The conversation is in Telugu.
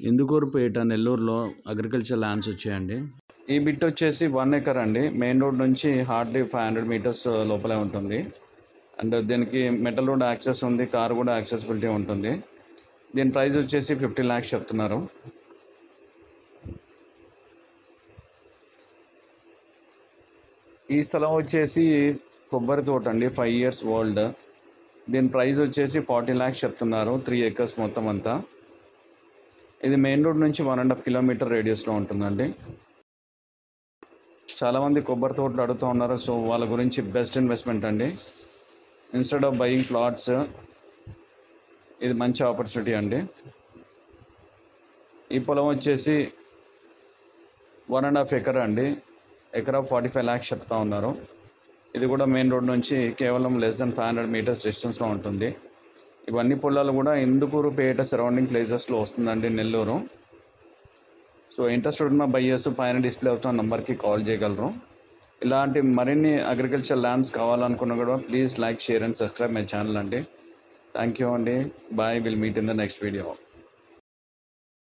ఇందుకూరుపేట నెల్లూరులో అగ్రికల్చర్ ల్యాండ్స్ వచ్చాయండి. ఈ బిట్ వచ్చేసి 1 ఎకర్ అండి. మెయిన్ రోడ్ నుంచి హార్డ్లీ 500 మీటర్స్ లోపలే ఉంటుంది. అండ్ దీనికి మెటల్ రోడ్ యాక్సెస్ ఉంది, కార్ కూడా యాక్సెసిబిలిటీ ఉంటుంది. దీని ప్రైస్ వచ్చేసి 50 lakhs చెప్తున్నారు. ఈ స్థలం వచ్చేసి కొబ్బరి తోట అండి, 5 years ఓల్డ్. దీని ప్రైస్ వచ్చేసి 40 lakhs చెప్తున్నారు. 3 acres మొత్తం అంతా. ఇది మెయిన్ రోడ్ నుంచి 1.5 kilometer రేడియస్లో ఉంటుందండి. చాలామంది కొబ్బరి తోటలు అడుగుతూ ఉన్నారు, సో వాళ్ళ గురించి బెస్ట్ ఇన్వెస్ట్మెంట్ అండి. ఇన్స్టెడ్ ఆఫ్ బయింగ్ ప్లాట్స్ ఇది మంచి ఆపర్చునిటీ అండి. ఈ పొలం వచ్చేసి 1.5 acre అండి. ఎకరా 45 lakhs చెప్తా ఉన్నారు. ఇది కూడా మెయిన్ రోడ్ నుంచి కేవలం less than 500 meters డిస్టెన్స్లో ఉంటుంది. ఇవన్నీ పొలాలు కూడా ఇందుకూరుపేట సరౌండింగ్ ప్లేసెస్లో వస్తుందండి, నెల్లూరు. సో ఇంట్రెస్టెడ్ ఉన్న బయ్యర్స్ పైన డిస్ప్లే అవుతున్న నెంబర్కి కాల్ చేయగలరు. ఇలాంటి మరిన్ని అగ్రికల్చర్ ల్యాండ్స్ కావాలనుకున్నా కూడా please like, share and subscribe my channel అండి. థ్యాంక్ యూ అండి. Bye. Will meet in the next video.